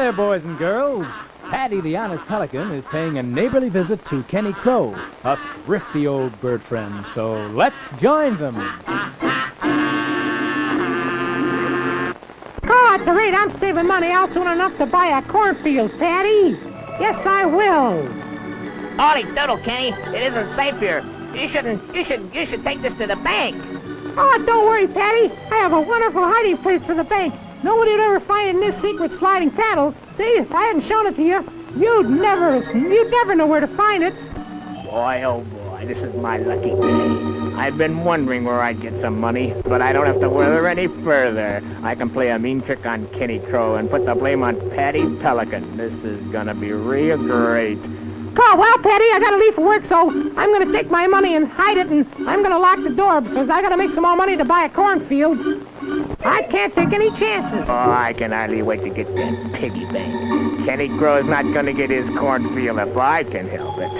there, boys and girls. Paddy the honest Pelican is paying a neighborly visit to Kenny Crow, a thrifty old bird friend. So let's join them. Oh, at the rate I'm saving money, I'll soon enough to buy a cornfield, Paddy. Yes, I will. Holy doodle, Kenny. It isn't safe here. You should take this to the bank. Oh, don't worry, Paddy. I have a wonderful hiding place for the bank. Nobody would ever find it in this secret sliding panel. See, if I hadn't shown it to you, you'd never know where to find it. Boy, oh boy, this is my lucky day. I've been wondering where I'd get some money, but I don't have to worry any further. I can play a mean trick on Kenny Crow and put the blame on Paddy Pelican. This is gonna be real great. Oh, well, Paddy, I gotta leave for work, so I'm gonna take my money and hide it, and I'm gonna lock the door, because I gotta make some more money to buy a cornfield. I can't take any chances. Oh, I can hardly wait to get that piggy bank. Kenny Crow's not gonna get his cornfield if I can help it.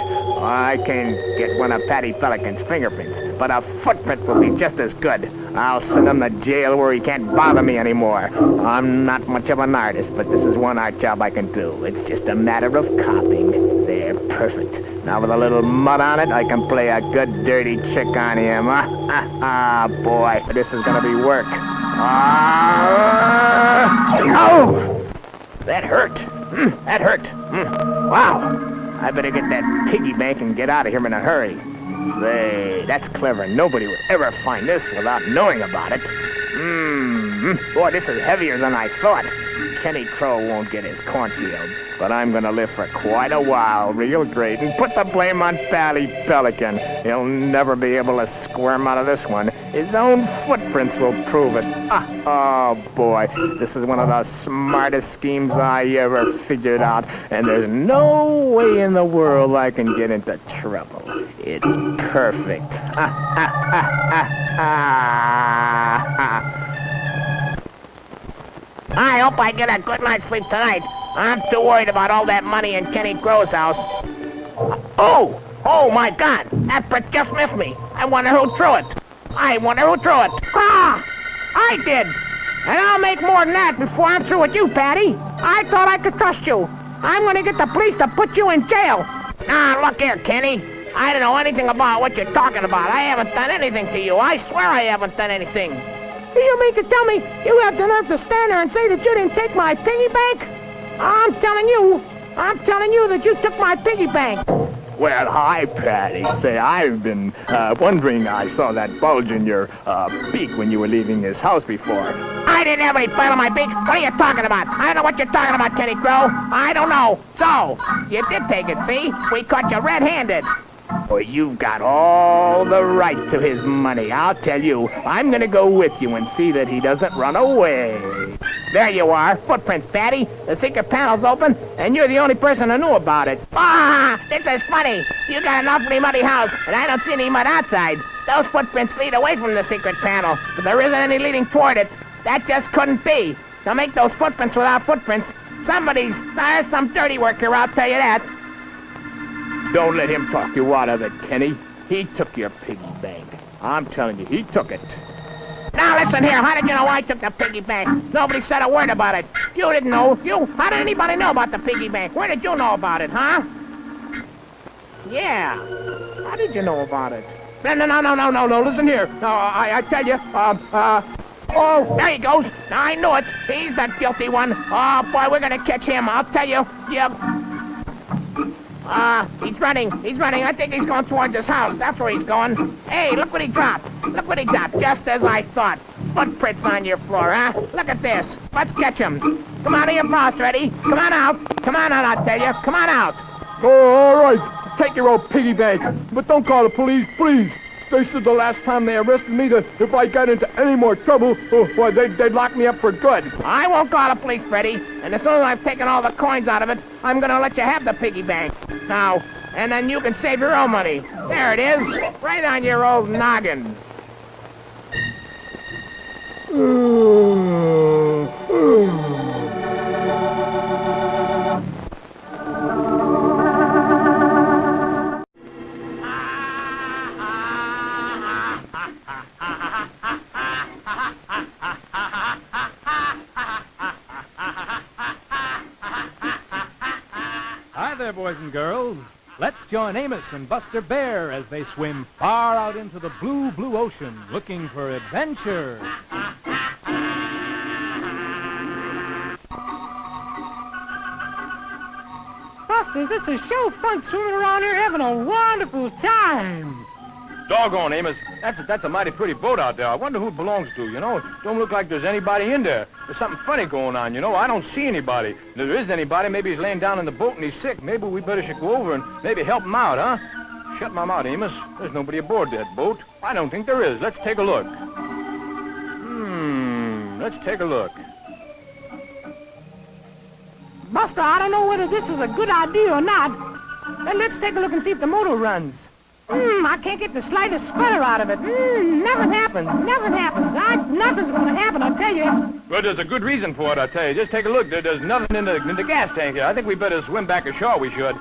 I can get one of Paddy Pelican's fingerprints, but a footprint will be just as good. I'll send him to jail where he can't bother me anymore. I'm not much of an artist, but this is one art job I can do. It's just a matter of copying. There, perfect. Now with a little mud on it, I can play a good dirty trick on him. Boy, this is gonna be work. Oh! That hurt. That hurt. Wow. I better get that piggy bank and get out of here in a hurry. Say, that's clever. Nobody would ever find this without knowing about it. Boy, this is heavier than I thought. Kenny Crow won't get his cornfield, but I'm gonna live for quite a while, real great, and put the blame on Paddy Pelican. He'll never be able to squirm out of this one. His own footprints will prove it. Oh boy, this is one of the smartest schemes I ever figured out, and there's no way in the world I can get into trouble. It's perfect. I hope I get a good night's sleep tonight. I'm too worried about all that money in Kenny Crow's house. Oh my God, that brick just missed me. I wonder who threw it. I did. And I'll make more than that before I'm through with you, Paddy. I thought I could trust you. I'm gonna get the police to put you in jail. Now, look here, Kenny. I don't know anything about what you're talking about. I haven't done anything to you. I swear I haven't done anything. Do you mean to tell me you have the nerve to stand there and say that you didn't take my piggy bank? I'm telling you that you took my piggy bank. Well, hi, Paddy. Say, I've been wondering. I saw that bulge in your beak when you were leaving this house before. I didn't have any bite on my beak. What are you talking about? I don't know what you're talking about, Kenny Crow. I don't know. So, you did take it, see? We caught you red-handed. Well, you've got all the right to his money. I'll tell you, I'm gonna go with you and see that he doesn't run away. There you are, footprints, Paddy. The secret panel's open, and you're the only person who knew about it. This is funny. You got an awfully muddy house, and I don't see any mud outside. Those footprints lead away from the secret panel, but there isn't any leading toward it. That just couldn't be. To make those footprints without footprints, there's some dirty work here, I'll tell you that. Don't let him talk you out of it, Kenny. He took your piggy bank. I'm telling you, he took it. Now listen here, how did you know I took the piggy bank? Nobody said a word about it. You didn't know. How did anybody know about the piggy bank? Where did you know about it, huh? Yeah. How did you know about it? No, listen here. No, I tell you, oh, there he goes. Now I knew it. He's the guilty one. Oh, boy, we're gonna catch him. I'll tell you. Yep. He's running. I think he's going towards his house. That's where he's going. Hey, look what he dropped. Just as I thought. Footprints on your floor, huh? Look at this. Let's catch him. Come on, your boss, ready? Come on out, I tell you. Come on out. Oh, all right. Take your old piggy bank. But don't call the police, please. They said the last time they arrested me that if I got into any more trouble, well, they'd lock me up for good. I won't call the police, Freddy. And as soon as I've taken all the coins out of it, I'm going to let you have the piggy bank. Now, and then you can save your own money. There it is, right on your old noggin. there, boys and girls. Let's join Amos and Buster Bear as they swim far out into the blue, blue ocean looking for adventure. Buster, this is show fun swimming around here having a wonderful time. Doggone, Amos. That's a mighty pretty boat out there. I wonder who it belongs to, you know? It don't look like there's anybody in there. There's something funny going on, you know? I don't see anybody. If there is anybody, maybe he's laying down in the boat and he's sick. Maybe we better should go over and maybe help him out, huh? Shut my mouth, Amos. There's nobody aboard that boat. I don't think there is. Let's take a look. Let's take a look. Buster, I don't know whether this is a good idea or not. Then let's take a look and see if the motor runs. I can't get the slightest sputter out of it. Nothing happens. Nothing happens. Nothing's going to happen, I tell you. Well, there's a good reason for it, I tell you. Just take a look. There's nothing in the gas tank here. I think we better swim back ashore. We should.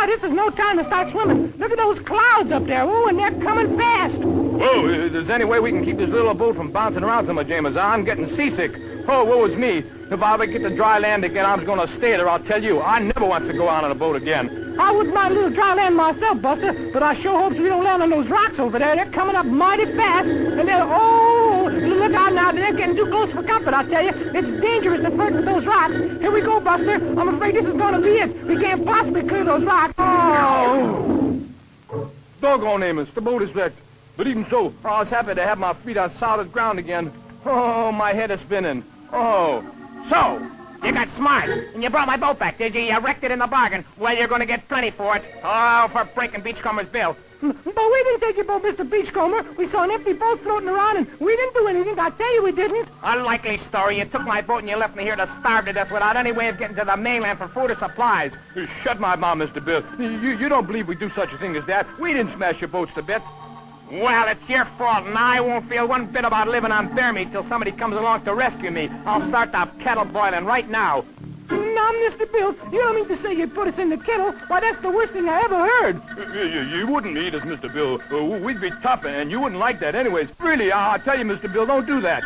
This is no time to start swimming. Look at those clouds up there. Oh, and they're coming fast. Whoa, if there's any way we can keep this little boat from bouncing around so much, Amos, I'm getting seasick. Oh, woe is me. If I ever get to dry land again, I'm going to stay there, I'll tell you. I never want to go out on a boat again. I wouldn't mind a little dry land myself, Buster, but I sure hope we don't land on those rocks over there. They're coming up mighty fast, and look out now. They're getting too close for comfort, I tell you. It's dangerous to flirt with those rocks. Here we go, Buster. I'm afraid this is going to be it. We can't possibly clear those rocks. Oh! Doggone, Amos, the boat is wrecked. But even so, I was happy to have my feet on solid ground again. Oh, my head is spinning. Oh. So, you got smart, and you brought my boat back, did you? You wrecked it in the bargain. Well, you're going to get plenty for it. Oh, for breaking Beachcomber's bill. But we didn't take your boat, Mr. Beachcomber. We saw an empty boat floating around, and we didn't do anything. I tell you we didn't. Unlikely story. You took my boat and you left me here to starve to death without any way of getting to the mainland for food or supplies. Shut my mouth, Mr. Bill. You don't believe we do such a thing as that. We didn't smash your boats to bits. Well, it's your fault, and I won't feel one bit about living on bear meat till somebody comes along to rescue me. I'll start the kettle boiling right now. Now, Mr. Bill, you don't mean to say you'd put us in the kettle? Why, that's the worst thing I ever heard. You wouldn't eat us, Mr. Bill. We'd be tough, and you wouldn't like that anyways. Really, I'll tell you, Mr. Bill, don't do that.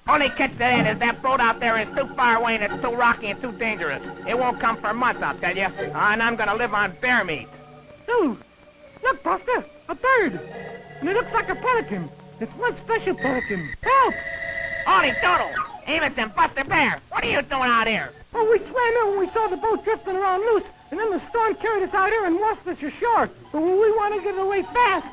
Only catch that is that boat out there is too far away and it's too rocky and too dangerous. It won't come for months, I'll tell you. And I'm going to live on bear meat. Dude, look, Buster, a bird. And it looks like a pelican. It's one special pelican. Help! Holy doodle! Amos and Buster Bear, what are you doing out here? Oh, we swam in when we saw the boat drifting around loose, and then the storm carried us out here and washed us ashore. But we want to get away fast.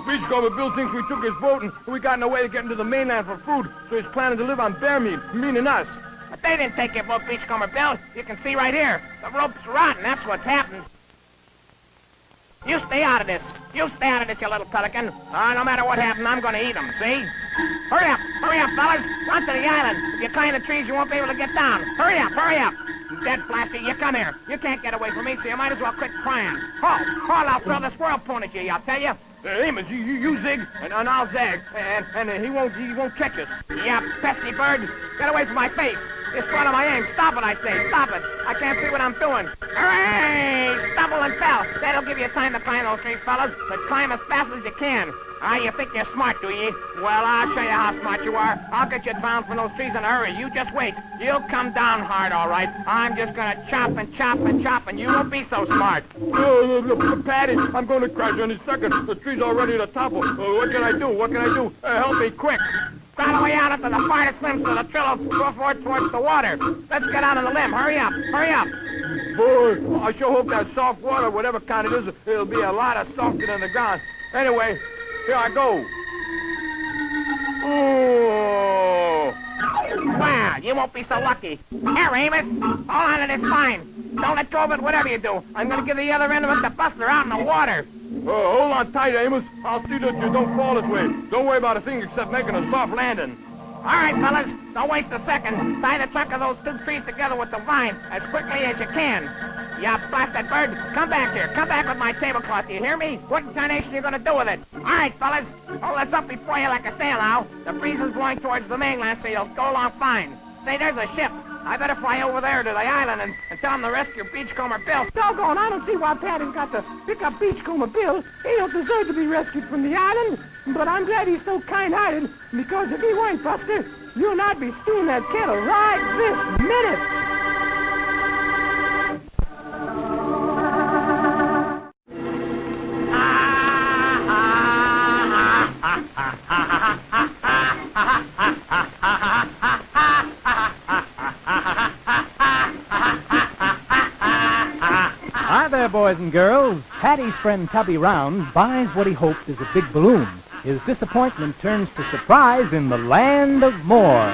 Beachcomber Bill thinks we took his boat and we got no way to get into the mainland for food, so he's planning to live on bear meat, meaning us. But they didn't take your boat, Beachcomber Bill. You can see right here. The rope's rotten, that's what's happened. You stay out of this. You stay out of this, you little pelican. No matter what happens, I'm going to eat them, see? Hurry up, fellas. Run to the island. If you climb the trees, you won't be able to get down. Hurry up. Dead blaster, you come here. You can't get away from me, so you might as well quit crying. Haul, I'll throw the squirrel pone at you, I'll tell you. Amos, you zig, and I'll zag, and he won't catch us. Yeah, pesky bird. Get away from my face. You're spoiling my aim. Stop it, I say. Stop it. I can't see what I'm doing. Hooray! Stumble and fell. That'll give you time to climb those trees, fellas. But climb as fast as you can. You think you're smart, do ye? Well, I'll show you how smart you are. I'll get you down from those trees in a hurry. You just wait. You'll come down hard, all right. I'm just going to chop and chop and chop, and you won't be so smart. Paddy, I'm going to crash any second. The tree's already to topple. What can I do? Help me, quick. Crowd away out into the farthest limbs of the trail go forward towards the water. Let's get out on the limb. Hurry up. Boy, I sure hope that soft water, whatever kind it is, it'll be a lot of softer than the ground. Anyway, here I go. Oh! Wow, you won't be so lucky. Here, Amos. Hold on to this fine. Don't let go of it, whatever you do. I'm going to give the other end of it to Buster out in the water. Hold on tight, Amos. I'll see that you don't fall this way. Don't worry about a thing except making a soft landing. All right, fellas. Don't waste a second. Tie the trunk of those two trees together with the vine as quickly as you can. You blasted bird. Come back here. Come back with my tablecloth. Do you hear me? What in tarnation are you going to do with it? All right, fellas. Hold this up before you like a sail now. The breeze is blowing towards the mainland, so you'll go along fine. Say, there's a ship. I better fly over there to the island and tell them to rescue Beachcomber Bill. Doggone, I don't see why Paddy's got to pick up Beachcomber Bill. He don't deserve to be rescued from the island. But I'm glad he's so kind-hearted, because if he weren't, Buster, you and I'd be stewing that kettle right this minute. Hi there, boys and girls. Paddy's friend Tubby Round buys what he hoped is a big balloon. His disappointment turns to surprise in the land of more.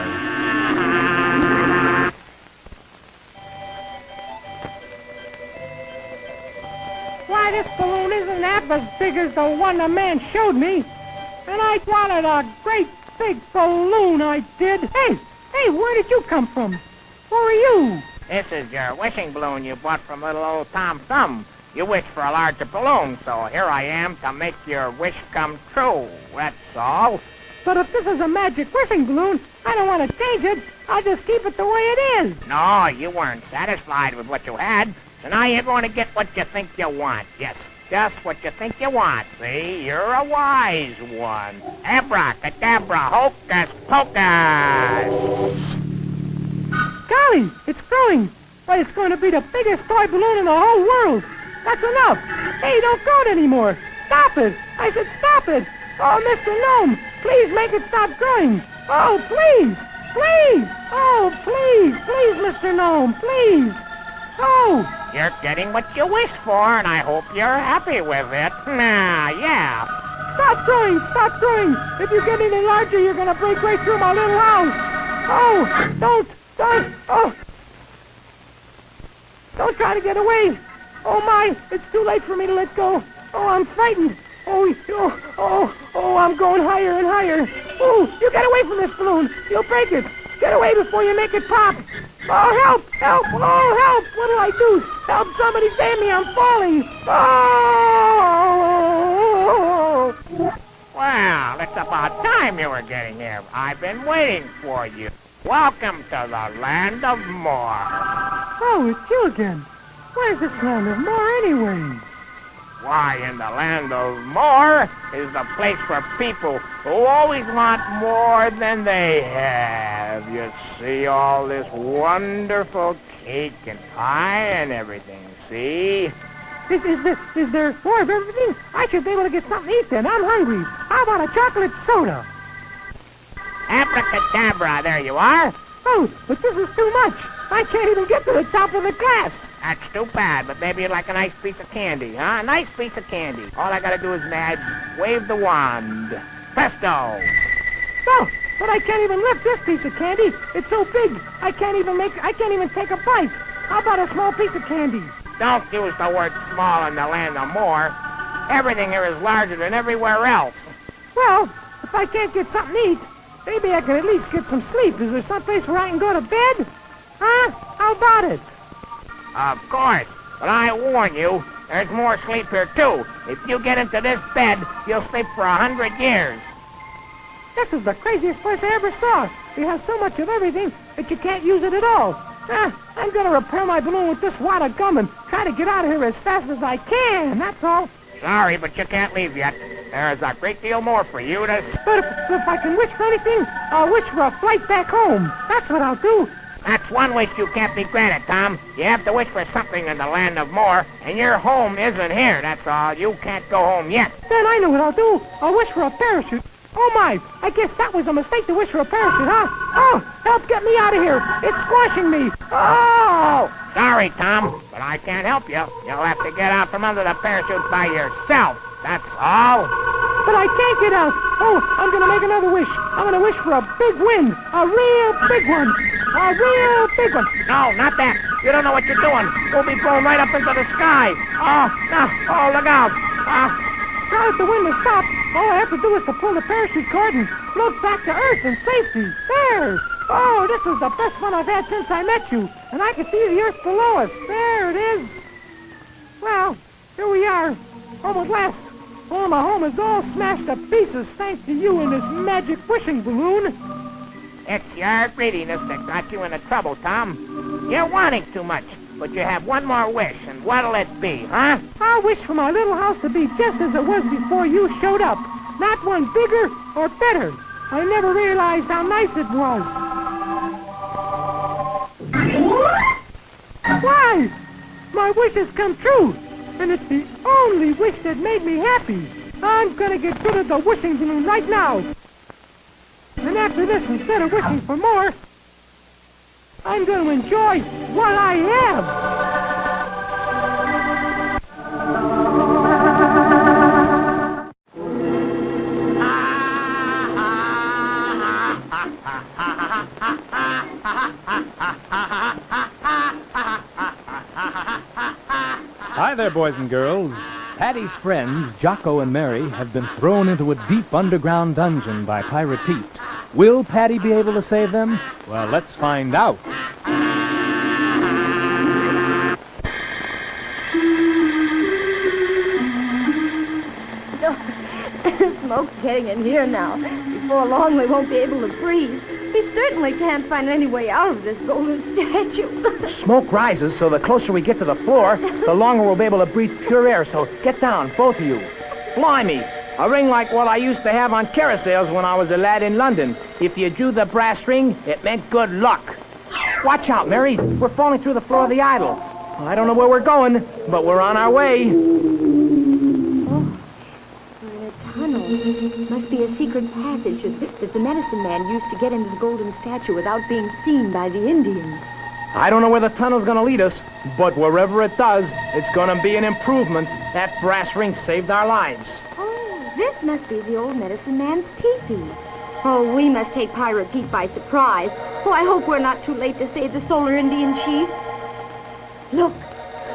Why, this balloon isn't half as big as the one the man showed me. And I wanted a great big balloon, I did. Hey, where did you come from? Who are you? This is your wishing balloon you bought from little old Tom Thumb. You wished for a larger balloon, so here I am to make your wish come true. That's all. But if this is a magic wishing balloon, I don't want to change it. I'll just keep it the way it is. No, you weren't satisfied with what you had, so now you're going to get what you think you want. Yes, just what you think you want. See, you're a wise one. Abracadabra, hocus pocus. Golly, it's growing. Why, it's going to be the biggest toy balloon in the whole world. That's enough. Hey, don't grow it anymore. Stop it. I said stop it. Oh, Mr. Gnome, please make it stop growing. Oh, please. Please. Oh, please. Please, Mr. Gnome, please. Oh. You're getting what you wished for, and I hope you're happy with it. Yeah. Stop growing. Stop growing. If you get any larger, you're going to break right through my little house. Oh, don't. Oh. Don't try to get away. Oh, my, it's too late for me to let go. Oh, I'm frightened. Oh, I'm going higher and higher. Oh, you get away from this balloon. You'll break it. Get away before you make it pop. Oh, help, help. Oh, help. What do I do? Help, somebody save me. I'm falling. Oh. Well, it's about time you were getting here. I've been waiting for you. Welcome to the land of more. Oh, it's you again. Where's this land of more anyway? Why, in the land of more is the place for people who always want more than they have. You see all this wonderful cake and pie and everything, see? Is there more of everything? I should be able to get something to eat then. I'm hungry. How about a chocolate soda? Abracadabra, there you are. Oh, but this is too much. I can't even get to the top of the glass. That's too bad, but maybe you'd like a nice piece of candy, huh? A nice piece of candy. All I gotta do is wave the wand. Presto! Oh, but I can't even lift this piece of candy. It's so big. I can't even take a bite. How about a small piece of candy? Don't use the word small in the land of more. Everything here is larger than everywhere else. Well, if I can't get something to eat, maybe I can at least get some sleep. Is there someplace where I can go to bed? Huh? How about it? Of course, but I warn you, there's more sleep here too. If you get into this bed, you'll sleep for 100 years. This is the craziest place I ever saw. It has so much of everything that you can't use it at all. I'm going to repair my balloon with this wad of gum and try to get out of here as fast as I can, that's all. Sorry, but you can't leave yet. There's a great deal more for you to... But if I can wish for anything, I'll wish for a flight back home. That's what I'll do. That's one wish you can't be granted, Tom. You have to wish for something in the land of more, and your home isn't here, that's all. You can't go home yet. Then I know what I'll do. I'll wish for a parachute. Oh, my. I guess that was a mistake to wish for a parachute, huh? Oh, help get me out of here. It's squashing me. Oh! Sorry, Tom, but I can't help you. You'll have to get out from under the parachute by yourself. That's all. But I can't get out. Oh, I'm going to make another wish. I'm going to wish for a big wind. A real big one. A real big one. No, not that. You don't know what you're doing. We'll be blown right up into the sky. Oh, no. Oh, look out. Now that the wind has stopped, all I have to do is to pull the parachute cord and float back to Earth in safety. There. Oh, this is the best fun I've had since I met you. And I can see the Earth below us. There it is. Well, here we are. Home at last. Oh, my home is all smashed to pieces thanks to you and this magic wishing balloon. It's your greediness that got you into trouble, Tom. You're wanting too much, but you have one more wish, and what'll it be, huh? I wish for my little house to be just as it was before you showed up. Not one bigger or better. I never realized how nice it was. Why? My wish has come true, and it's the only wish that made me happy. I'm gonna get rid of the wishing balloon right now. And after this, instead of wishing for more, I'm going to enjoy what I have. Hi there, boys and girls. Paddy's friends, Jocko and Mary, have been thrown into a deep underground dungeon by Pirate Pete. Will Paddy be able to save them? Well, let's find out. Smoke's getting in here now. Before long, we won't be able to breathe. We certainly can't find any way out of this golden statue. Smoke rises, so the closer we get to the floor, the longer we'll be able to breathe pure air. So get down, both of you. Blimey, a ring like what I used to have on carousels when I was a lad in London. If you drew the brass ring, it meant good luck. Watch out, Mary. We're falling through the floor of the idol. I don't know where we're going, but we're on our way. Tunnel. Must be a secret passage that the medicine man used to get into the golden statue without being seen by the Indians. I don't know where the tunnel's gonna lead us, but wherever it does, it's gonna be an improvement. That brass ring saved our lives. Oh, this must be the old medicine man's teepee. Oh, we must take Pirate Pete by surprise. Oh, I hope we're not too late to save the Solar Indian chief.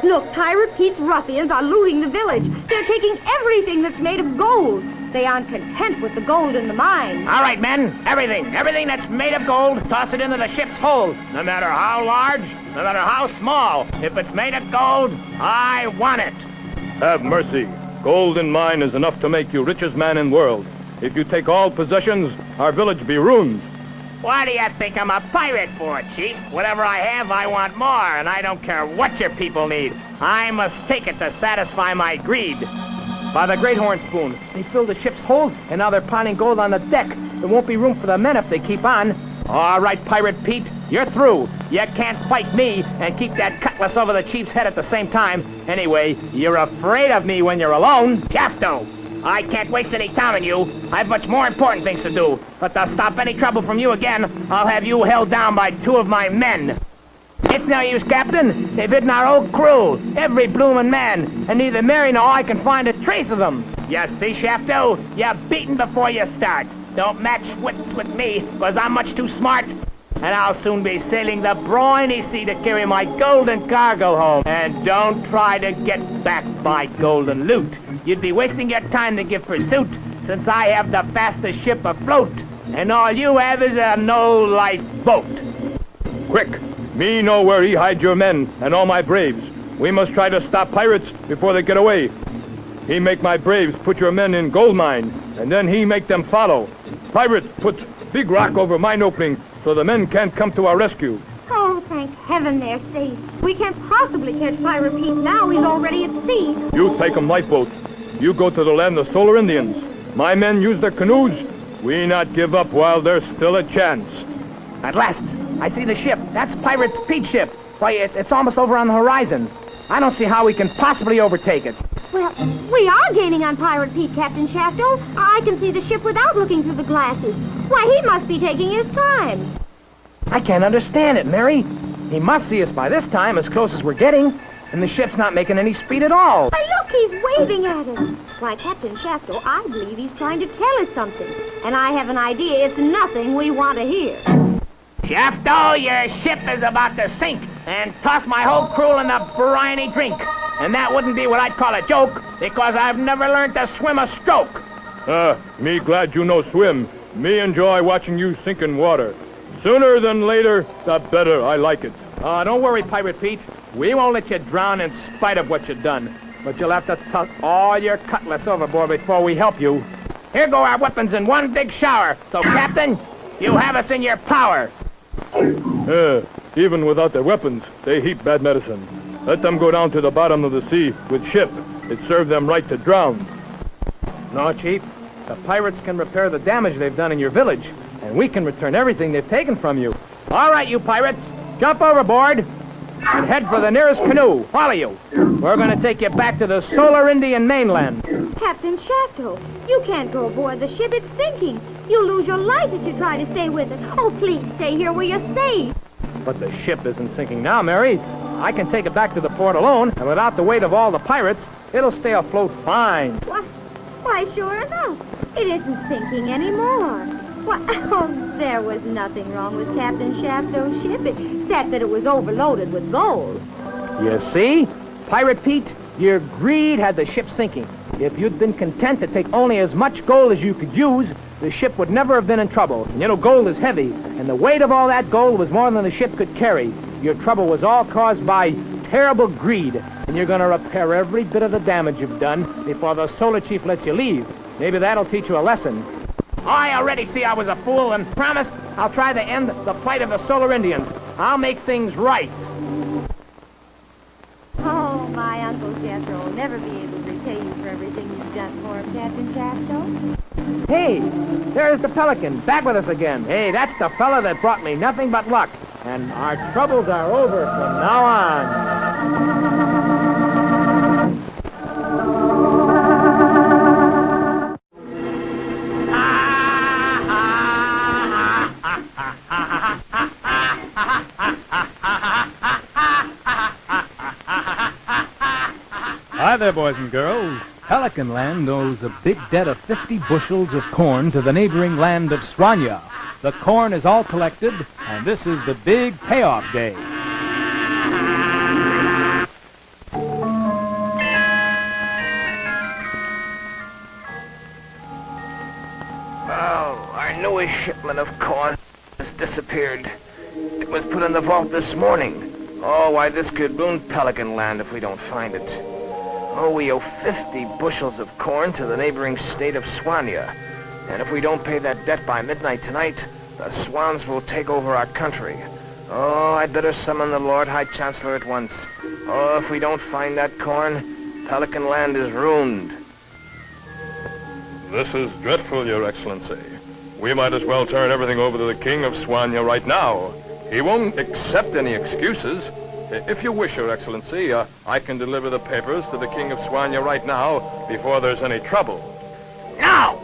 Look, Pirate Pete's ruffians are looting the village. They're taking everything that's made of gold. They aren't content with the gold in the mine. All right, men, everything that's made of gold, toss it into the ship's hold. No matter how large, no matter how small. If it's made of gold, I want it. Have mercy. Gold in mine is enough to make you richest man in world. If you take all possessions, our village be ruined. Why do you think I'm a pirate for, Chief? Whatever I have, I want more, and I don't care what your people need. I must take it to satisfy my greed. By the Great Horn Spoon, they filled the ship's hold, and now they're piling gold on the deck. There won't be room for the men if they keep on. All right, Pirate Pete, you're through. You can't fight me and keep that cutlass over the chief's head at the same time. Anyway, you're afraid of me when you're alone. Shafto, I can't waste any time on you. I have much more important things to do. But to stop any trouble from you again, I'll have you held down by 2 of my men. It's no use, Captain. They've hidden our whole crew, every bloomin' man, and neither Mary nor I can find a trace of them. You see, Shafto? You're beaten before you start. Don't match wits with me, because I'm much too smart. And I'll soon be sailing the briny sea to carry my golden cargo home. And don't try to get back my golden loot. You'd be wasting your time to give pursuit, since I have the fastest ship afloat, and all you have is a no-life boat. Quick! Me know where he hide your men and all my braves. We must try to stop pirates before they get away. He make my braves put your men in gold mine, and then he make them follow. Pirates put big rock over mine opening so the men can't come to our rescue. Oh, thank heaven they're safe. We can't possibly catch Pirate Pete now. He's already at sea. You take 'em lifeboat. You go to the land of Solar Indians. My men use their canoes. We not give up while there's still a chance. At last, I see the ship. That's Pirate Pete's ship. Why, it's almost over on the horizon. I don't see how we can possibly overtake it. Well, we are gaining on Pirate Pete, Captain Shafto. I can see the ship without looking through the glasses. Why, he must be taking his time. I can't understand it, Mary. He must see us by this time, as close as we're getting. And the ship's not making any speed at all. Why, look, he's waving at us. Why, Captain Shafto, I believe he's trying to tell us something. And I have an idea it's nothing we want to hear. Shafto, your ship is about to sink and toss my whole crew in the briny drink. And that wouldn't be what I'd call a joke, because I've never learned to swim a stroke. Me glad you know swim. Me enjoy watching you sink in water. Sooner than later, the better. I like it. Don't worry, Pirate Pete. We won't let you drown in spite of what you've done. But you'll have to toss all your cutlass overboard before we help you. Here go our weapons in one big shower. So, Captain, you have us in your power. Even without their weapons, they heap bad medicine. Let them go down to the bottom of the sea with ship. It served them right to drown. No, Chief. The pirates can repair the damage they've done in your village, and we can return everything they've taken from you. All right, you pirates, jump overboard and head for the nearest canoe. Follow you. We're going to take you back to the Solar Indian mainland. Captain Shafto, you can't go aboard the ship. It's sinking. You'll lose your life if you try to stay with it. Oh, please stay here where you're safe. But the ship isn't sinking now, Mary. I can take it back to the port alone, and without the weight of all the pirates, it'll stay afloat fine. Why, sure enough. It isn't sinking anymore. Why, oh, there was nothing wrong with Captain Shafto's ship, except that it was overloaded with gold. You see? Pirate Pete, Your greed had the ship sinking. If you'd been content to take only as much gold as you could use, the ship would never have been in trouble. And you know, gold is heavy, and the weight of all that gold was more than the ship could carry. Your trouble was all caused by terrible greed, and you're going to repair every bit of the damage you've done before the Solar Chief lets you leave. Maybe that'll teach you a lesson. I already see I was a fool, and promise I'll try to end the plight of the Solar Indians. I'll make things right. Oh, my Uncle Jethro will never be able to repay you for everything you've done for him, Captain Shafto. Hey, there's the Pelican, back with us again. Hey, that's the fella that brought me nothing but luck. And our troubles are over from now on. Hi there, boys and girls. Pelican Land owes a big debt of 50 bushels of corn to the neighboring land of Swanya. The corn is all collected, and this is the big payoff day. Oh, our newest shipment of corn has disappeared. It was put in the vault this morning. Oh, why, this could ruin Pelican Land if we don't find it. Oh, we owe 50 bushels of corn to the neighboring state of Swanya. And if we don't pay that debt by midnight tonight, the Swans will take over our country. Oh, I'd better summon the Lord High Chancellor at once. Oh, if we don't find that corn, Pelican Land is ruined. This is dreadful, Your Excellency. We might as well turn everything over to the King of Swanya right now. He won't accept any excuses. If you wish, Your Excellency, I can deliver the papers to the King of Swanya right now before there's any trouble. No!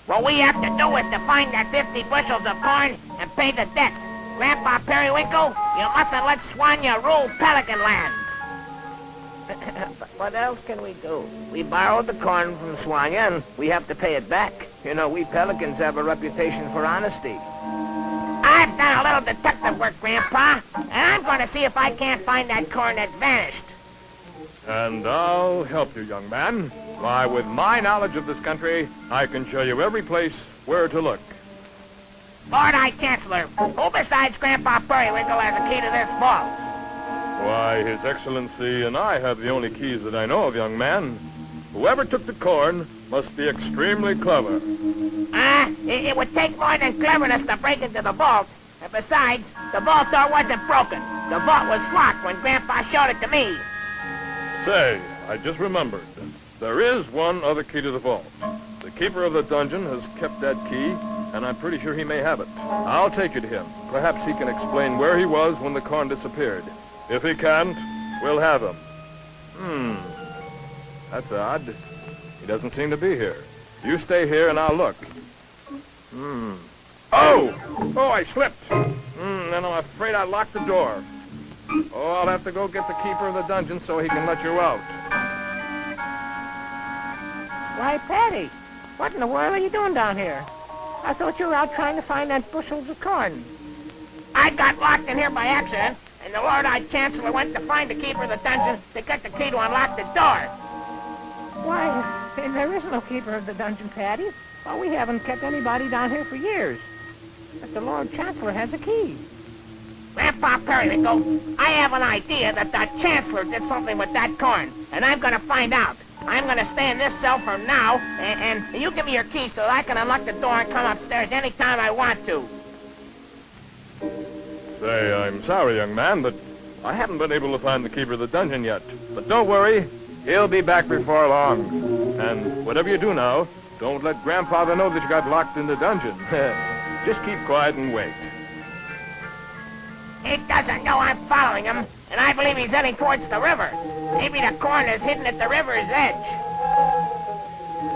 What we have to do is to find that 50 bushels of corn and pay the debt. Grandpa Periwinkle, you mustn't let Swanya rule Pelican Land. But what else can we do? We borrowed the corn from Swanya and we have to pay it back. You know, we Pelicans have a reputation for honesty. I've done a little detective work, Grandpa, and I'm going to see if I can't find that corn that vanished. And I'll help you, young man. Why, with my knowledge of this country, I can show you every place where to look. Lord High Chancellor, who besides Grandpa Periwinkle has a key to this vault? Why, His Excellency and I have the only keys that I know of, young man. Whoever took the corn must be extremely clever. It would take more than cleverness to break into the vault. And besides, the vault door wasn't broken. The vault was locked when Grandpa showed it to me. Say, I just remembered. There is one other key to the vault. The keeper of the dungeon has kept that key, and I'm pretty sure he may have it. I'll take it to him. Perhaps he can explain where he was when the corn disappeared. If he can't, we'll have him. That's odd. He doesn't seem to be here. You stay here and I'll look. Oh, I slipped. Then I'm afraid I locked the door. Oh, I'll have to go get the keeper of the dungeon so he can let you out. Why, Paddy, what in the world are you doing down here? I thought you were out trying to find that bushels of corn. I got locked in here by accident, and the Lord High Chancellor went to find the keeper of the dungeon to get the key to unlock the door. Why, there is no keeper of the dungeon, Paddy. Well, we haven't kept anybody down here for years. But the Lord Chancellor has a key. Grandpa Periwinkle, I have an idea that the Chancellor did something with that corn, and I'm going to find out. I'm going to stay in this cell from now, and you give me your key so that I can unlock the door and come upstairs anytime I want to. Say, I'm sorry, young man, but I haven't been able to find the keeper of the dungeon yet. But don't worry, he'll be back before long. And whatever you do now, don't let Grandfather know that you got locked in the dungeon. Just keep quiet and wait. He doesn't know I'm following him, and I believe he's heading towards the river. Maybe the corn is hidden at the river's edge.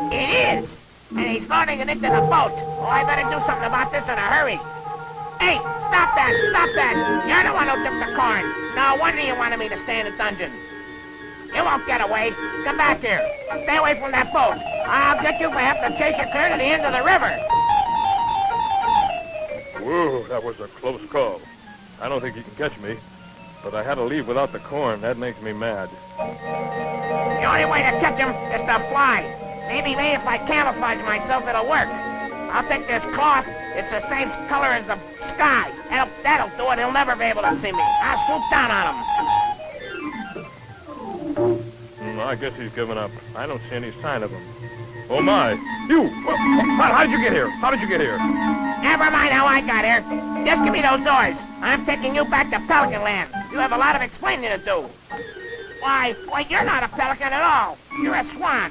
It is! And he's loading it into the boat. Oh, I better do something about this in a hurry. Hey, stop that! Stop that! You're the one who took the corn. No wonder you wanted me to stay in the dungeon. You won't get away. Come back here. Stay away from that boat. I'll get you if I have to chase you clear to the end of the river. Whoa, that was a close call. I don't think he can catch me. But I had to leave without the corn. That makes me mad. The only way to catch him is to fly. Maybe if I camouflage myself, it'll work. I'll take this cloth. It's the same color as the sky. That'll do it. He'll never be able to see me. I'll swoop down on him. I guess he's given up. I don't see any sign of him. Oh, my. You! How did you get here? How did you get here? Never mind how I got here. Just give me those oars. I'm taking you back to Pelican Land. You have a lot of explaining to do. Why, you're not a pelican at all. You're a swan.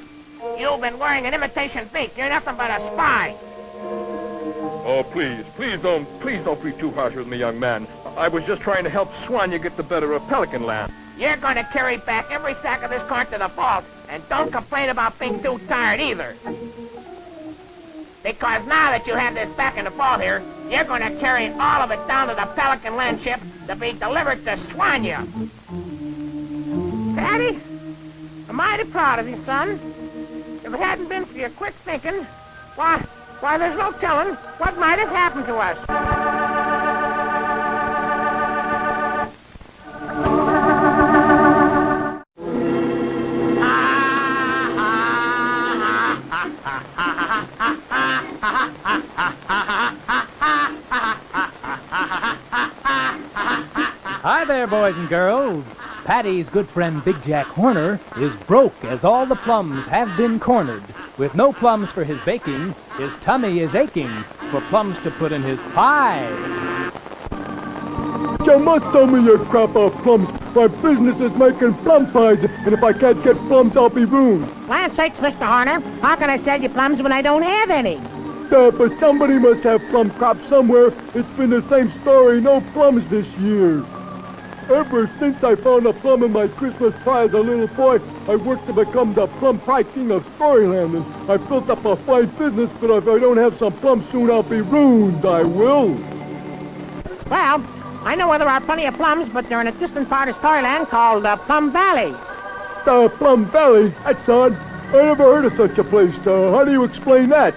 You've been wearing an imitation beak. You're nothing but a spy. Oh, please don't be too harsh with me, young man. I was just trying to help Swanya get the better of Pelican Land. You're going to carry back every sack of this corn to the vault, and don't complain about being too tired either. Because now that you have this back in the vault here, you're going to carry all of it down to the Pelican Land ship to be delivered to Swanya. Paddy, I'm mighty proud of you, son. If it hadn't been for your quick thinking, why, there's no telling what might have happened to us. Hi there, boys and girls. Paddy's good friend Big Jack Horner is broke as all the plums have been cornered. With no plums for his baking, his tummy is aching for plums to put in his pie. You must sell me your crap of plums. My business is making plum pies, and if I can't get plums, I'll be ruined. Land sakes, Mr. Horner, how can I sell you plums when I don't have any? But somebody must have plum crops somewhere. It's been the same story, no plums this year. Ever since I found a plum in my Christmas pie as a little boy, I worked to become the plum pie king of Storyland, and I built up a fine business, but if I don't have some plums soon, I'll be ruined, I will. Well, I know where there are plenty of plums, but they're in a distant part of Storyland called Plum Valley. Plum Valley? That's odd. I never heard of such a place. How do you explain that?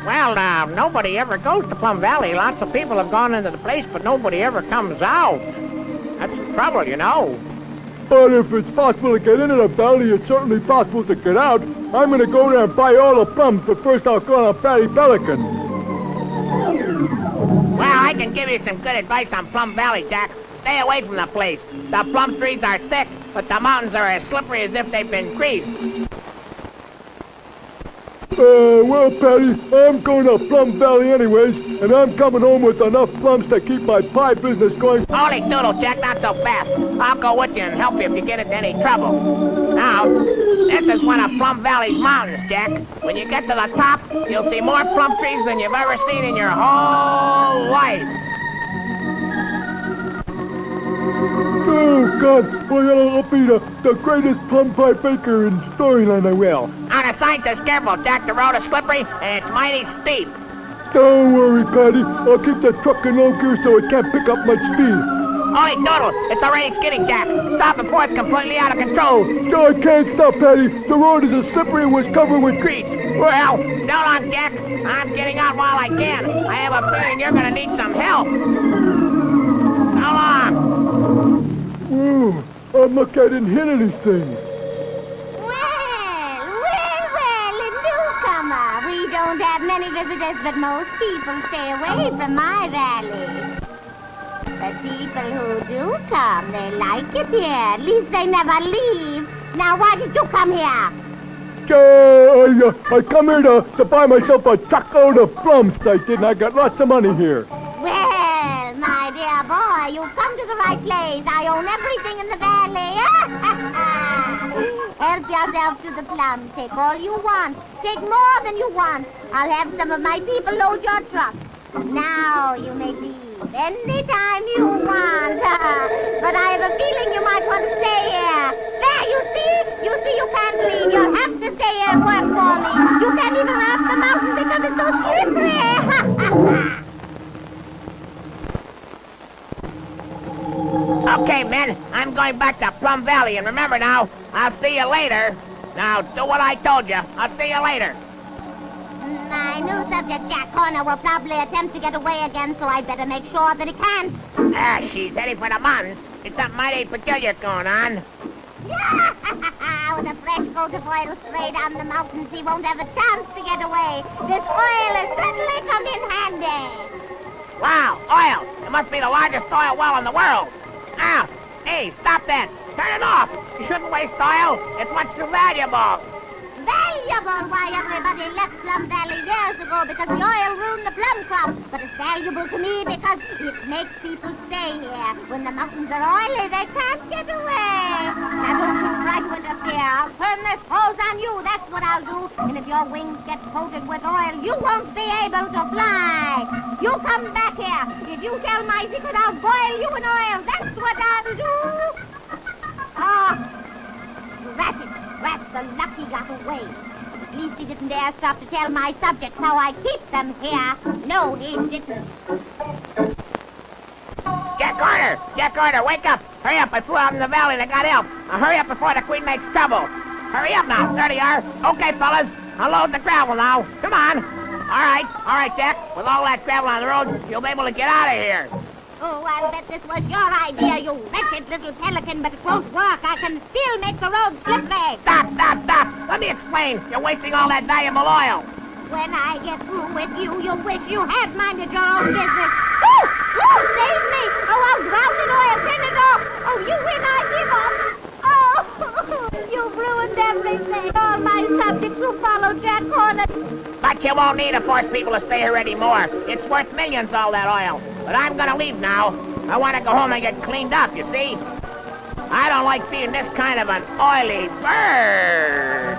Well, nobody ever goes to Plum Valley. Lots of people have gone into the place, but nobody ever comes out. That's the trouble, you know. But if it's possible to get into the valley, it's certainly possible to get out. I'm going to go there and buy all the plums, but first I'll call on Paddy Pelican. Well, I can give you some good advice on Plum Valley, Jack. Stay away from the place. The plum trees are thick, but the mountains are as slippery as if they've been greased. Well, Paddy, I'm going to Plum Valley anyways, and I'm coming home with enough plums to keep my pie business going. Holy doodle, Jack, not so fast. I'll go with you and help you if you get into any trouble. Now, this is one of Plum Valley's mountains, Jack. When you get to the top, you'll see more plum trees than you've ever seen in your whole life. Oh, God, well, I'll be the greatest plum pie baker in Storyland, I will. Now, the sign says careful, Jack. The road is slippery, and it's mighty steep. Don't worry, Paddy. I'll keep the truck in low gear so it can't pick up much speed. Holy doodle, it's already skidding, Jack. Stop before it's completely out of control. No, I can't stop, Paddy. The road is as slippery and was covered with grease. Well, so long, Jack. I'm getting out while I can. I have a feeling you're going to need some help. So long. Ooh, I'm lucky I didn't hit anything. Well, a newcomer. We don't have many visitors, but most people stay away from my valley. The people who do come, they like it here. At least they never leave. Now, why did you come here? I come here to buy myself a truckload of plums, I did, and I got lots of money here. Well, my dear boy, you've come to the right place. I own everything in the valley. Help yourself to the plums. Take all you want. Take more than you want. I'll have some of my people load your truck. Now you may leave any time you want. But I have a feeling you might want to stay here. There, you see? You can't leave. You'll have to stay here and work for me. You can't even run up the mountain because it's so slippery. Okay, men, I'm going back to Plum Valley, and remember now, I'll see you later. Now, do what I told you. I'll see you later. My new subject, Jack Horner, will probably attempt to get away again, so I'd better make sure that he can't. She's heading for the mountains. It's something mighty peculiar going on. With a fresh coat of oil sprayed on the mountains, he won't have a chance to get away. This oil has certainly come in handy. Wow, oil! It must be the largest oil well in the world. Ah, hey, stop that! Turn it off! You shouldn't waste oil. It's much too valuable. Valuable? Why, everybody left Plum Valley years ago because the oil ruined the plum crop. But it's valuable to me because it makes people stay here. When the mountains are oily, they can't get away. Now don't you try to interfere. I'll turn this hose on you. That's what I'll do. And if your wings get coated with oil, you won't be able to fly. You come back here. If you tell my secret, I'll boil you in oil. That's what I'll do. Rats, the lucky got away. At least he didn't dare stop to tell my subjects how I keep them here. No, he didn't. Jack Carter, wake up! Hurry up, I flew out in the valley and I got help. Now hurry up before the Queen makes trouble. Hurry up now, there they are. Okay, fellas, unload the gravel now. Come on. All right, Jack. With all that gravel on the road, you'll be able to get out of here. Oh, I'll bet this was your idea, you wretched little pelican, but it won't work. I can still make the road slippery. Stop! Let me explain. You're wasting all that valuable oil. When I get through with you, you'll wish you had minded your own business. Oh, save me! Oh, I'll drown in oil. Turn it off. Oh, you win, I give up. Oh, you've ruined everything. All my subjects who follow Jack Horner. But you won't need to force people to stay here anymore. It's worth millions, all that oil. But I'm gonna leave now. I want to go home and get cleaned up, you see? I don't like being this kind of an oily bird.